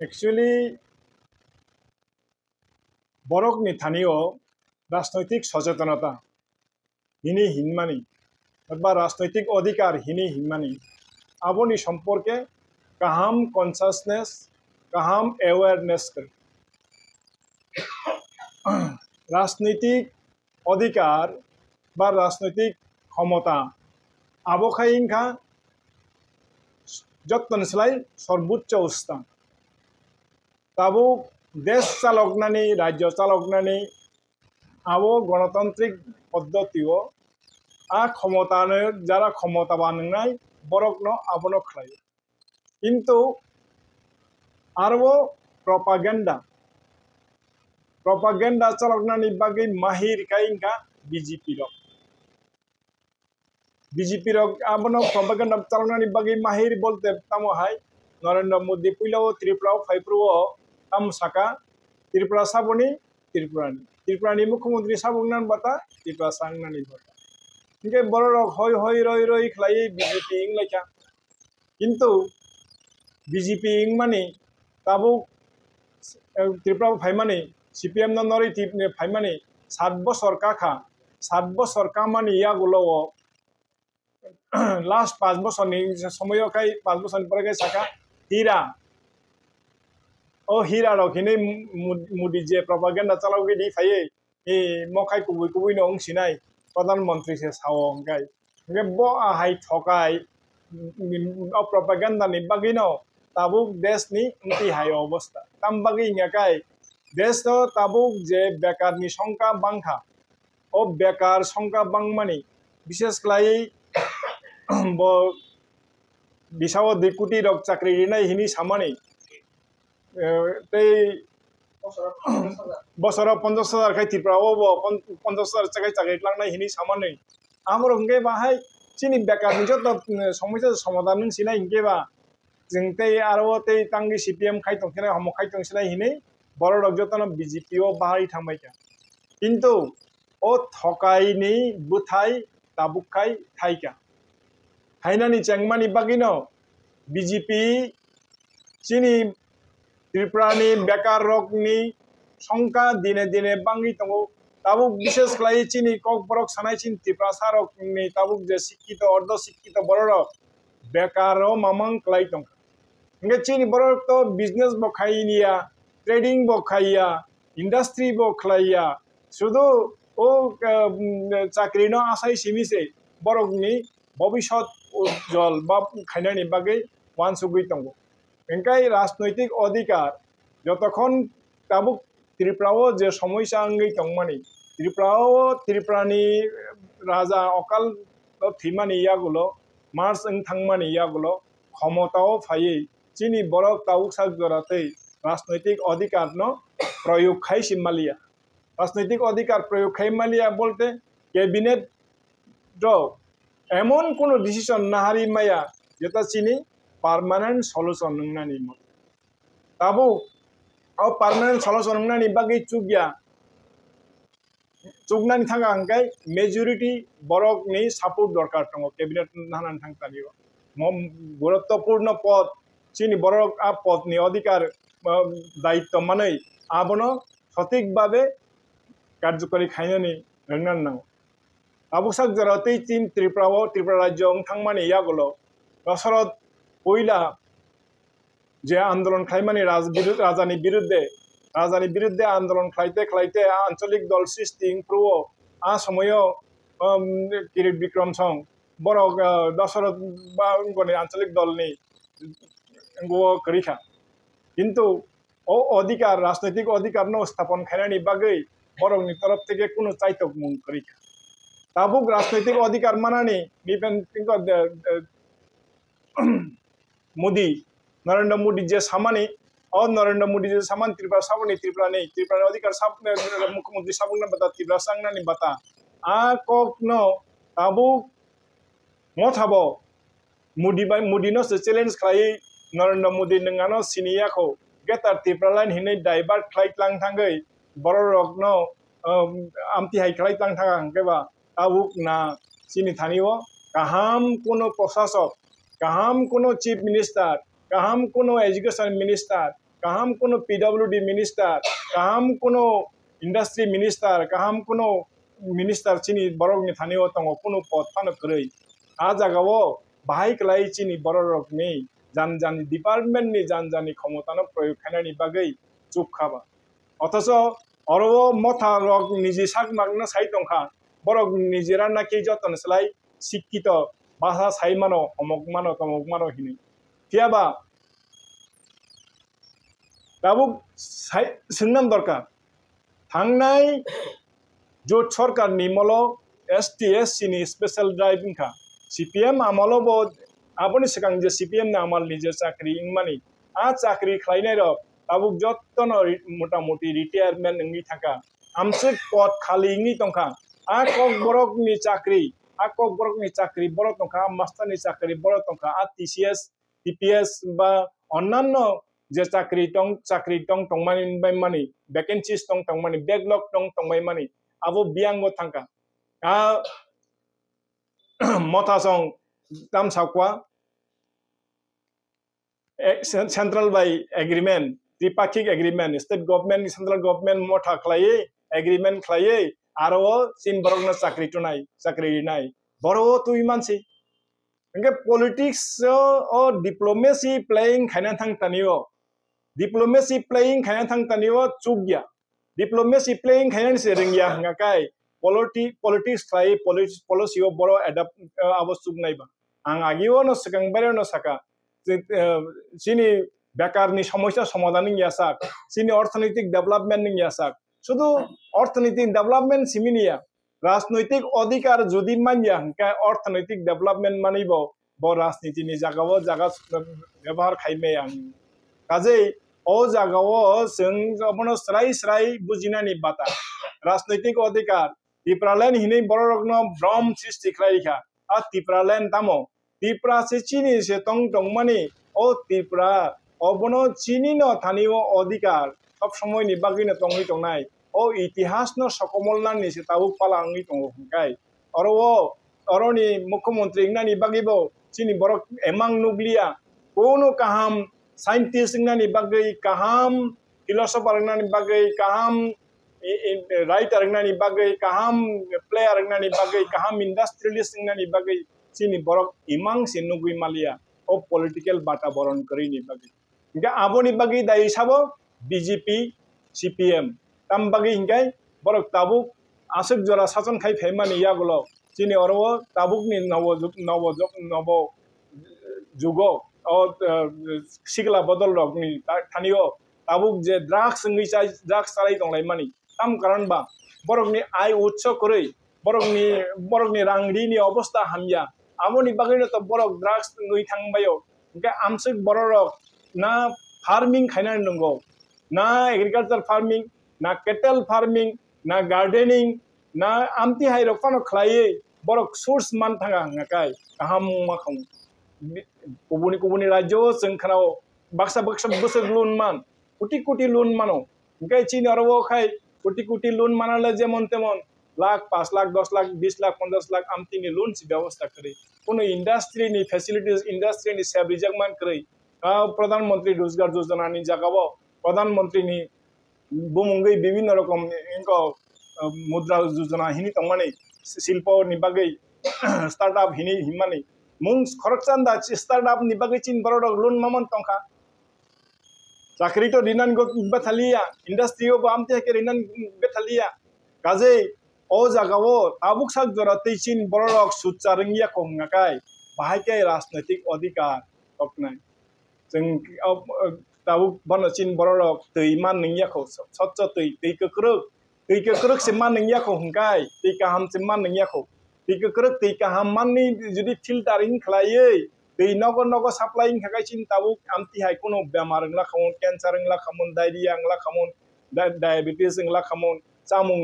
Actually, borok ni thanio রাজনৈতিক সচেতনতা হিনি হিনমানি বা রাজনৈতিক অধিকার হিনি হিনমানি আবনি সম্পর্কে কাহাম কনসাসনেস কাহাম অ্যাওয়ারনেস রাজনৈতিক অধিকার বা রাজনৈতিক ক্ষমতা আবখাইংখা যত্নসলাই সর্বোচ্চ স্থান তাবু দেশ চালকনানি রাজ্য চালকনানি আবো গণতান্ত্রিক পদ্ধতিও ক্ষমতানো যারা ক্ষমতাবান নাই বরকনো আবনো খাই কিন্তু আরও propaganda চালকনানি বাকি মাহির কাইংকা বিজেপি রক আবনো propaganda চালকনানি বাকি মাহির বলতে তামো হাই নরেন্দ্র মোদী পুইলাও ত্রিপুরা ফাইপ্রো তাম সাকা ত্রিপুরা সাবনি ত্রিপুরানি মুখ্যমন্ত্রী সাবুংনান বাতা ত্রিপুরা সাংনানি বাতা ইনকে বড় রক হই হই রই রই খাই বিজেপি ইংলাইকা কিন্তু বিজেপি ইং মানে তাবু ত্রিপুরা ফাইমানি সিপিএম নরি ফাইমানি 7 বছর কাখা 7 বছর কামানি ইয়াগুলো লাস্ট 5 বছর নি সময় খাই 5 বছর পরে খাই সাকা হীরা ও হীরা রকিনে মুদি যে প্রপাগেন্ডা চালাওগে দি ফাইয়ে এ মখাই কুবুই নং সিনাই প্রধানমন্ত্রী সে সাওং গাই গে ব হাই ঠকাই ও প্রপাগেন্ডা নি বাগিনো তাবুক দেশ নি উন্তি হাই অবস্থা তাম বাগি ইঙ্গাকাই দেশ তো তাবুক যে বেকার নি সংখ্যা বাংখা ও বেকার সংখ্যা বাংমানি বিশেষ ক্লাই ব বিশাও 2 কোটি রক চাকরি নাই হিনি সামানি বছর 50,000 খাই ত্রিপুরা ও 50,000 চাকরি চাকরি লাংনাই হিনি সামানি আমর হঙ্গে বাহাই চিনি বেকার নি যত সমস্যা সমাধান সিনাই হিংকে বা जों तै आरो तै तांगि सीपीएम खाइतं खेला हम खाइतं सिनाय हिनै बड़ रक जतन बीजेपी ओ बाहाय थांबायका किन्तु ओ थकाइनि बुथाय ताबुखाय थाइका हाइनानि चेंगमानि बागिनो बीजेपी चिनि त्रिपुरानि बेकार रकनि संख्या दिने दिने बांगि दंगो ताबुक विशेष खालाय चिनि कक बरक सानाय चिन त्रिपुरा सारकनि ताबुक जे शिक्षित अर्ध शिक्षित बड़ रक बेकार मामंग खालाय दं इंगे चीनी बरक तो बिजनेस बो खाइनिया ट्रेडिंग बो खाइया इंडस्ट्री बो खाइया शुधु ओ चाकरी न आशाय सिमिसे बरकनि भविष्यत उज्जवल बा खाइनानि बागै वानसुगै दंगो इंकाय राजनैतिक अधिकार যতক্ষণ তাবুক ত্রিপুরাও যে সমস্যা আঙ্গै দंमानि ত্রিপুরানি রাজা অকাল থিমানি ইয়াগুলো মার্চ থাংমানি ইয়াগুলো ক্ষমতাও ফাইয়ে চিনি বড় তাবুক সাগরাতে রাজনৈতিক অধিকার ন প্রয়োগ খাই সিমালিয়া রাজনৈতিক অধিকার প্রয়োগ খাই মালিয়া বলতে ক্যাবিনেট এমন কোন ডিসিশন নাহারি মায়া যেটা চিনি পার্মানেন্ট সলিউশন নংনানি মত তাবু ও পার্মানেন্ট সলিউশন নংনানি বাগै চুগনানি থাকা আঙ্কাই মেজরিটি বরকনি সাপোর্ট দরকার দङ ক্যাবিনেट নাহানানি থাংতানিও গুরুত্বপূর্ণ পদ চিনি বরক আ পদনি অধিকার দায়িত্ব মাनै আবনো সঠিকভাবে কার্যকরী খাইনানি রংনান নাও আবুসাক জরাতেই চিন ত্রিপুরা রাজ্য থাংমানি ইয়াগুলো দশরথ পয়লা যে আন্দোলন খাইমানি রাজানি বিরুদ্ধে আন্দোলন খাইতে আঞ্চলিক দল সৃষ্টি প্রো আ সময় কিরিট বিক্রম সং বড় দশরথ বা আঞ্চলিক দল নেই করিখা কিন্তু ও অধিকার রাজনৈতিক অধিকার ন স্থাপন খাইনানি বাগै বরংনি তরফ থেকে কোনো চাইতক মুং করিখা তাবুক রাজনৈতিক অধিকার মানানি মোদী নরেন্দ্র মোদী যে সামানি নরেন্দ্র মোদী যে সামান ত্রিপুরা সাবনি ত্রিপুরা অধিকার মুখ্যমন্ত্রী সাবুন বাতা ত্রিপুরা সাংনানি বাতা আ কক ন তাবুক মথাবো মোদী নো চ্যালেঞ্ज खाई नरेंद्र मोदी नंगानो सिनियाखौ गेटार ত্রিপুরা लाइन हिनै डाइभार्ट खाइतलां थांगै बर' रक नो आमति हाइ खाइतलां थांगा हांकेबा ताबुक ना सिनि थानिओ kaham kono প্রশাসক kaham kono chief minister kaham kono education minister kaham kono PWD minister kaham kono industry minister kaham kono minister chini borok ni thanio tongo kono pod phano krei a jagao bahai klai chini borok ni janjani department ni janjani ক্ষমতানো প্রয়োগ খানানি বাগৈ চুপ খাবা অথচ অরব মথা rock নিজে সাক মাগনা সাই টংখা বরক নিজেরা নাকি যতন সলাই শিক্ষিত ভাষা সাই মানো অমক মানো তমক মানো হিনি কিয়াবা দাবুক সিংনাম দরকার থাংনাই জোট সরকার Nimal STS ni special driving ka CPM amalo bo aboni sekang je CPM na amal nije chakri ingmani a chakri khlainai ro tabuk jottono motamoti retirement ngi thaka amse pot khali ngi tongkha a kok borok ni chakri borok tongkha master ni chakri borok tongkha a TCS TPS ba onnanno je chakri tong tongmani bai mani vacancies tong mani backlog tong bai mani abo biango thangka a motasong tam sakwa central by agreement tripartite agreement state government central government motha khlaye agreement khlaye aro sin borokna chakri nai boro tui mansi engke politics o diplomacy playing khainan thang tanio diplomacy playing khainan thang tanio chugya diplomacy playing khainan se ringya ngakai politics try policy o boro adapt abosuk naiba ang agiwo no sakang bare no saka sini বেকার ni সমস্যা সমাধান নি yasak sini অর্থনৈতিক development নি yasak শুধু অর্থনৈতিক development সিমিনিয়া রাজনৈতিক অধিকার যদি মানিয়া কা অর্থনৈতিক ডেভেলপমেন্ট মানিব ব রাজনীতি নি জাগাও জাগা ব্যবহার খাইমে আং কাজেই ও জাগাও जों अपनो स्राय बुजिनानि बाता राजनैतिक अधिकार टिप्रालेन हिनै बररग्न भ्रम सृष्टि खालायखा आ टिप्रालेन तामो टिप्रा से चिनि से टं माने ओ टिप्रा अबनो चिनि न थानिओ अधिकार सब समय नि बागिनो टंगि टंनाय ओ इतिहास न सकमल नानि से ताबु पालांगि टंगो हंकाय अरनि मुख्यमंत्री नानि बागिबो चिनि बरक एमां नुग्लिया कोनो काहाम साइंटिस्ट नानि बागै काहाम फिलोसोफर नानि बागै काहाम राइटर नानि बागै काहाम प्लेयर नानि बागै काहाम इंडस्ट्रियलिस्ट नानि बागै चिनि बरक इमां से नुगुइ मालिया ओ पॉलिटिकल वातावरण करिनि बागै इंगा आबोनि बागै दाइ साबो बीजेपी CPM ताम बागै इंगाय बरक ताबुक आसक जरा शासन खाइ फेमानि यागलो चिनि अरव ताबुकनि नव जुगो ओ सिगला बदल रगनि थानियो ताबुक जे ड्राग्स चालाय दंलाय मानि ताम कारण बा बरकनि आय उत्स करै बरकनि रांगरिनि अवस्था हामया आमोनि बागैनो तो बरक ड्राग्स नुइ थांबायो इंगा आमसक बररक ना फार्मिंग खायना नंगौ ना एग्रीकल्चर फार्मिंग ना केटल फार्मिंग ना गार्डनिंग ना आमति हाइरक फानो खलायै बरक सोर्स मान थांगा ngakai kaham makham kubuni राज्य जों खानाव बाक्सा बोसोर लोन मान कोटी लोन मानो इंगाय चिनि अरबो खाय कोटी लोन मानाले जेमन तेमन लाख 5 लाख 10 लाख 20 लाख 50 लाख आमतिनि लोन से व्यवस्था करे कोनो इंडस्ट्री नि फैसिलिटीज इंडस्ट्री नि सेब रिजगमान करे प्रधानमंत्री रोजगार योजना नि जगाव प्रधानमंत्री नि बुमुंगै विभिन्न रकम इनको मुद्रा योजना हिनि तंमाने शिल्प नि बागै स्टार्टअप हिनि हिमाने मुं खरकचान्दा स्टार्टअप नि बागै चिन बरडक लोन मामन तंखा चाकरी तो रिनान गो बेथालिया इंडस्ट्री ओ बामते के रिनान बेथालिया काजे ओ जागावो ताबुक साक जरा तैचिन बरडक सुचारंगिया कोंगाकाय बाहायके राजनैतिक अधिकार तकनाय जों ताबुक बनचिन बरडक तैमान नंगियाखौ सच्च तैकक्रक से मान नंगियाखौ हंकाय तैकाहाम से मान नंगियाखौ तैकक्रक तैकाहाम माननि जुदि फिल्टारिं खलायै दै नग साप्लाइं थाखायसिन ताबुक आमति हाय कोनो बेमार अंगला खामन कैंसर अंगला खामन डायरिया अंगला खामन डायबिटीज अंगला खामन चामुं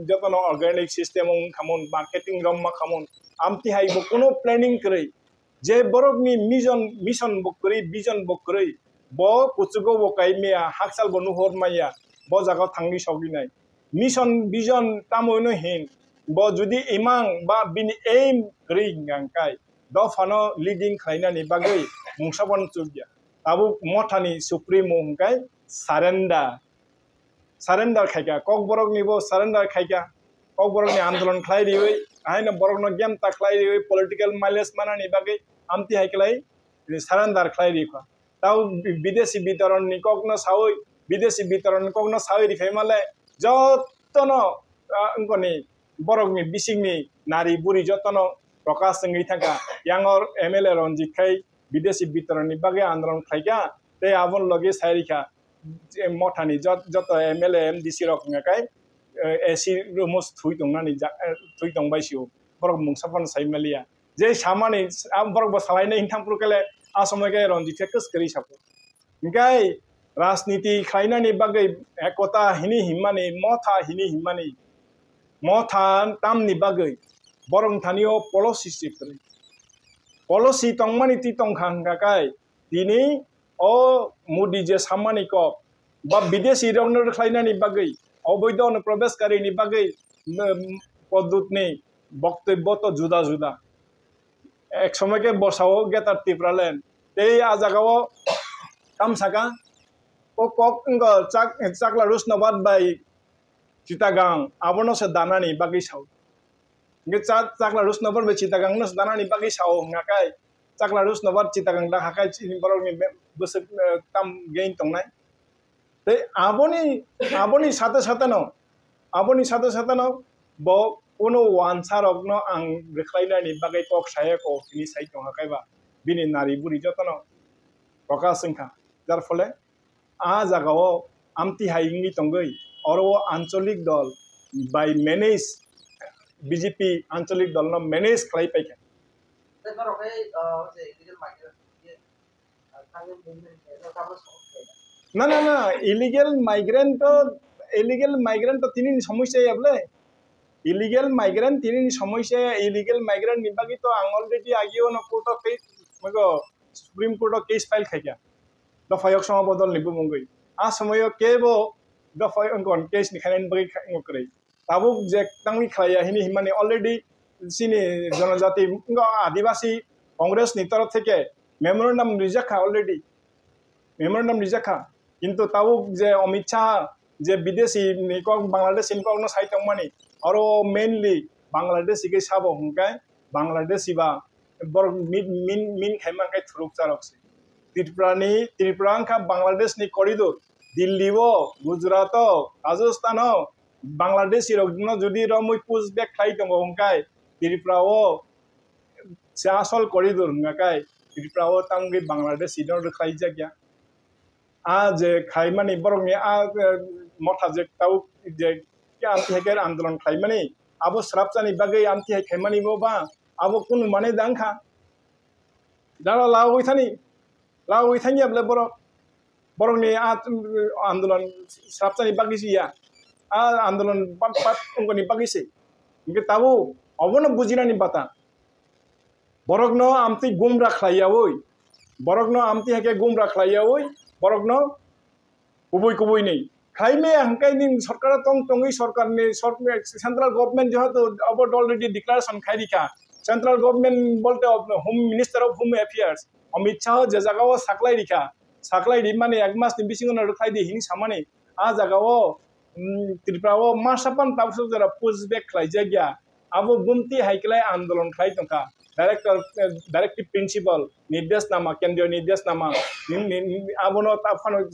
जतन ऑर्गेनिक सिस्टम खामन मार्केटिंग रम खामन आमति हाय कोनो प्लानिंग करे जे बरकनि मिशन बकरै विजन बकरै ब कुचुगो बकाय मेया हाकसाल बनु हर माया ब जागा थांनि सगिनाय मिशन विजन तामोनो हिन bo judi imang ba bini aim ring gangkai do fano leading khainani bagai mungsabon chubya tabu mothani supremo hungkai surrender khaika kok borok ni bo surrender khaika kok borok ni andolon khlai riwi aina borok no gem ta khlai riwi political mileage manani bagai amti haiklai surrender khlai riwa tau বিদেশি বিতরণ ni kok no sawi বিদেশি বিতরণ kok no sawi ri female jotono ngoni borok ni bising ni nari buri jotono प्रकाश संगई थाका यांगर MLA Ranjit खाई विदेशी वितरण नि बागे आंदोलन खाइका ते आबन लगे सारिका मठानी जत एमएलए एमडीसी रक ngakai एसी रुमस थुइ दंनानि थुइ दंबाइसिउ बरक मुंसाफन साइमालिया जे सामानि बरक बसालाइने इंथामपुरकेले आसमगे रंजित कस करि सापो ngakai राजनीति खाइनानि बागे एकता हिनि हिमानि मथा हिनि हिमानि मथा तामनि बागे borong thanio policy sikri policy tongmani ti tongkhang gakai dini o modi je samani ko ba bideshi rongner khlainani bagai oboido no probeshkari ni bagai পদ্ধতি বক্তব্য তো জুদা জুদা এক সময়কে বসাও গেতার টিপ্রালেন এই আজাগাও তামসাকা ও কক চাকলা রুস নবাদ বাই চিটাগাং আবনো সে দানানি বাগি Sao Cakla rus nomor becitagang nus dana ni bagi sawo ngakai cakla rus nomor citagang dah hakai ini baru ni besar tam gain tongnai. Tapi aboni satu no bo uno wansa rogno ang reklaina ni bagai kok saya ko ini saya tong hakai ba bini nari buri jotono prokas singka. Jar fole a jagao amti haingi tonggoi oro ancholik dol by manage BJP आंचलिक दल न manage खाई पाइके ना ना ना illegal migrant तो तीन समस्या याबले इलिगेल माइग्रेंट तीन समस्या इलिगेल माइग्रेंट निबागी तो आं ऑलरेडी आगियो न कोर्ट केस मगो सुप्रीम कोर्ट केस फाइल खाइया दफायक सम बदल निबु मंगई आ समयो केबो दफाय अंकन case निखानाइन बगै ngokरै tabuk je tangli khaya hini himani already sini जनजाति आदिवासी कांग्रेस नि तरफ থেকে মেমোরেন্ডাম রিজাখা অলরেডি মেমোরেন্ডাম রিজাখা কিন্তু tabuk je অমিত শাহ যে বিদেশি নিকক বাংলাদেশ ইনকক ন সাইতং মানি আরো মেইনলি বাংলাদেশি কে সাবো হুনকাই বাংলাদেশি বা বড় মিন খাইমানকাই থুরুক চারকসি ত্রিপুরাংখা বাংলাদেশ নি করিডোর দিল্লিও Gujarat Rajasthan Bangladeshi rogno jodi romoi pushback khai tongo hongkai Tripurao se asol corridor ngakai Tripurao tangi Bangladeshi don khai jagya a je khai mani borong ni a motha je tau je ke anti hacker andolon khai mani abo srapchani bagai anti hai khai mani bo ba abo kun mane dangkha dara lawoi thani able borong ni a andolon srapchani bagai sia आंदोलन पाप उनको निपागी से इनके ताबू अबनो बुझिना निपाता बरगनो आमती गुम रखलाया वोई बरगनो आमती हके गुम रखलाया वोई बरगनो कुबुई नहीं खाई में हंकाई दिन सरकार तंगी सरकार ने सेंट्रल गवर्नमेंट जो है तो अब ऑलरेडी डिक्लेरेशन खाई दिखा सेंट्रल गवर्नमेंट बोलते home minister of home affairs Amit Shah जे जगह साकलाई दिखा साकलाई दी माने एक मास नि बिसिंग न रखाई दी हिं सामाने आ जगह Tripurao masapan tapsu jara pushback khai jagya abo bumti haikilai आंदोलन khai tongka directive principal निर्देश नामा केंद्रीय निर्देश नामा abono tapano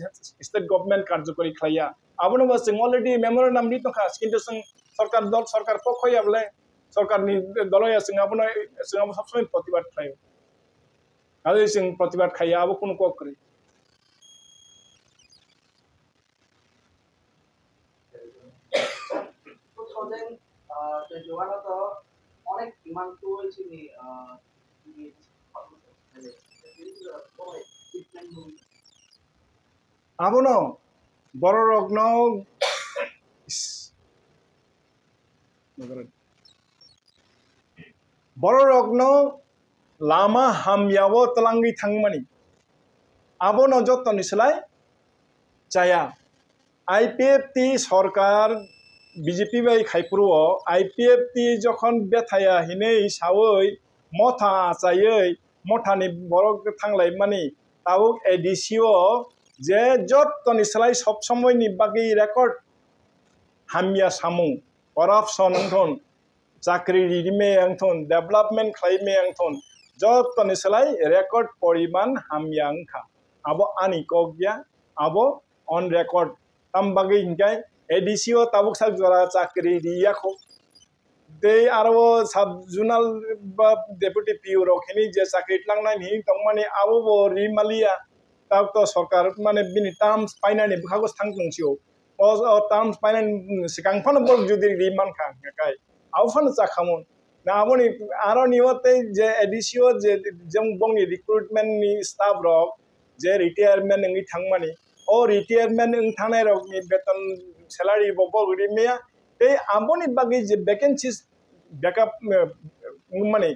state government karjokori khlaiya abono bas already memorandum ni tongka kintu sing sarkar pokhoi able sarkar ni doloya sing abono sabsomay प्रतिबाद khlayo ade sing प्रतिबाद khaiya abo kono kok kore Jualan atau onek iman tuh sini abono bororogno lama hamyawo telangi thangmani abono jotto nislai chaya IPFT सरकार BJP bai khaipruo IPF ti jokhon bethaya hinei sawoi motha achayoi mothani borok thanglai mani tabuk ADCO je jottoni slai sob somoy ni bagi record hamya samu corruption angthon chakri rimei angthon development khlaimei angthon jottoni slai record poriman hamya angkha abo ani kogya abo on record tam bagi hingai ADCO tabuk sagjora chakri riyakho de aro sub zonal ba deputy PO rokhini je chakri tlangnai ni tongmani abo bo rimalia tab to sarkar mane bini terms painani bkhagos thangtungsio o terms painan sikangphon bor judi riman kha kai aufan chakhamon na aboni aro niwate je ADCO je jeng bongni recruitment ni staff rok je retirement ngi thangmani o retirement ng thanai rok ni beton salary bobo rimea te aboni bagi je vacancies backup mane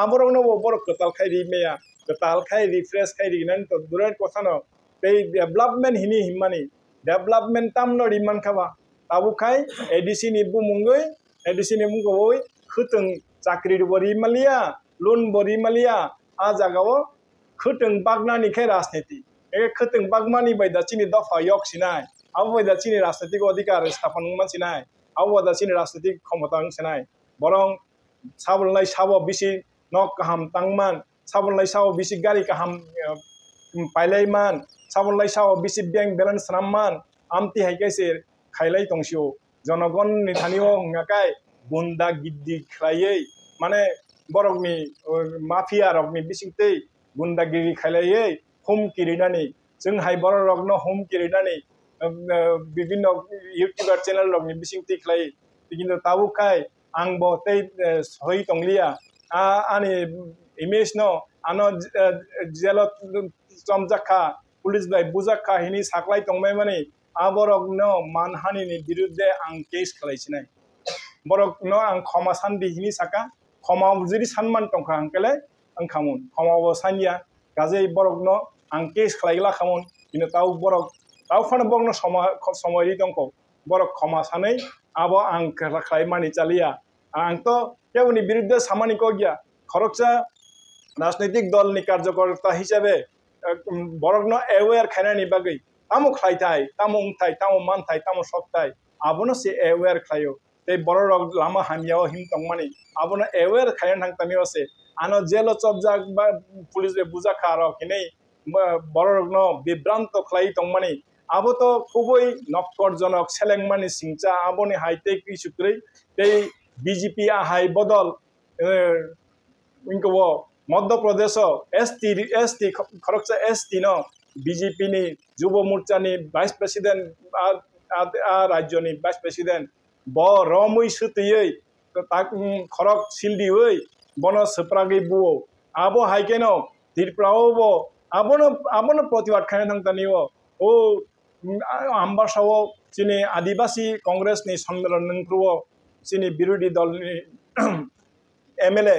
aborok no bor kotal khai rimea kotal khai refresh khai rinan to durat kothano te development hini himani development tam no riman khaba tabu khai ADC ni bumungoi ADC ni mungoi khuteng chakri bori malia loan bori malia a jagao khuteng bagna ni khai rajniti e khuteng bagmani bai da chini dafa yok sinai abo bai da chini rajnitik adhikar sthapan man sinai abo da chini rajnitik khomota sinai borong sabolnai sabo bisi nok kaham tangman sabolnai sabo bisi gari kaham pailaiman sabolnai sabo bisi bank balance ramman amti haikaise khailai tongsio jonogon ni thanio ngakai bunda giddi khlaiei mane borokni mafia rokni bisingtei bunda giri khailaiei hum kirinani जों हाय बर रगनो home किरिनानि बिभिन्न YouTuber channel रगनि बिसिंति खलाई बिगिनो ताबु खाय आं बो तै सही तंगलिया आनि image no आनो जेलो चमजाखा पुलिस बाय बुजाखा हिनि साखलाई तंगमाय माने आबरगनो मानहानि नि बिरुद्धे आं केस खलायसिनाय बरगनो आं खमा सानदि हिनि साका खमा जुदि सानमान तंखा आंकेले आं खामुन खमाबो सानिया गाजै बरगनो आं केस खलायला खामोन बिनो ताव बरक ताव फान बरगनो समयरि दंखौ बरक खमा सानै आबो आं खलाय मानि चालिया आं तो केवनि बिरुद्ध सामानि को गया खरकसा राजनैतिक दल नि कार्यकर्ता हिसाबै बरगनो अवेयर खानानि बागै तामु खलायथाय तामु उंथाय तामु मानथाय तामु सत्ताय आबोनो से अवेयर खायो ते बरक लामा हामियाव हिम तंगमानि आबोनो अवेयर खायन थांतामियो से आनो जेलो चबजा पुलिस रे बुजा खारो किनै बरगनो बिभ्रांत खलाई तंगमानि आबो तो खुबै नक्करजनक सेलेंगमानि सिंचा आबोनि हाइटेक इसुक्रै ते बीजेपी हाई बदल इनको मध्य प्रदेश एसटी खरकसा एसटी न बीजेपी नि युव मोर्चा नि वाइस प्रेसिडेंट राज्य नि वाइस प्रेसिडेंट ब रमै सुतयै खरक सिलदियै बन सप्रागै बुओ आबो हाइकेनो तिरप्राओ बो आबोनो प्रतिबाद खायन थांतानियो ओ आम्बासाओ चिनि आदिवासी कांग्रेस नि सम्मेलन नंख्रुओ चिनि विरोधी दल नि एमएलए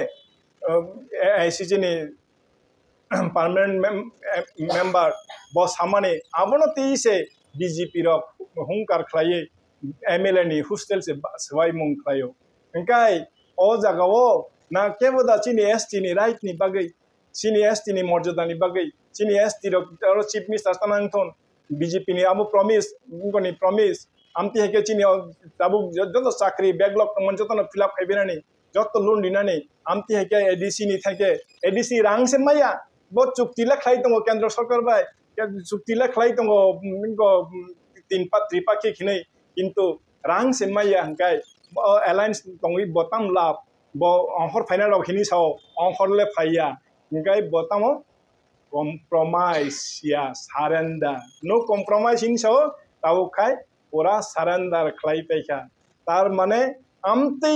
आईसीसी नि परमानेंट मेंबर ब सामाने आबोनो तेइसे बीजेपी रो हुंकार खलायै एमएलए नि हॉस्टेल से सवाई मुं खलायो ओंखाय ओ जागाओ ना केबोदा चिनि एसटी नि राइट नि बागै चिनि एसटी नि मर्यादा नि बागै चिनि एसटी रो चीफ मिनिस्टर तानांथन बीजेपी नि आबो प्रमिस उनकोनि प्रमिस आमति हेके चिनि ताबु जतो चाकरी बैकलॉग तमन जतो फिलअप खाइबेनानि जतो लोन दिनानि आमति हेके एडीसी नि थाके एडीसी रांसे माया बो चुक्तिला खाइ दङ केन्द्र सरकार बाय चुक्तिला खाइ दङ इनको तीन त्रिपाक्षी खिनै किन्तु रांसे माया हंकाय अलायंस दङै बताम लाभ ब अंहर फाइनल खिनि साव अंहरले फाइया हंकाय बतामो compromise या surrender no compromise in so ताऊ खाय पूरा surrender खलाई पैसा तार माने आमती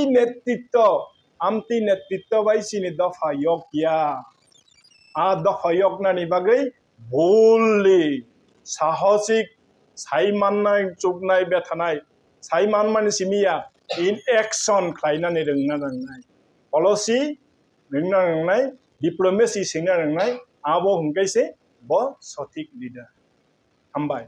नेतृत्व बाई सिनी दफा योग या आ दफा योग ना निबागै बोलली साहसिक साइमाननाय चुकनाय बेथानाय साइमान माने सिमिया in action खलायना नि रोंना रोंनाय policy रोंना रोंनाय diplomacy सिंना रोंनाय आबो हंगैसे ब सठिक लीडर हामबाय।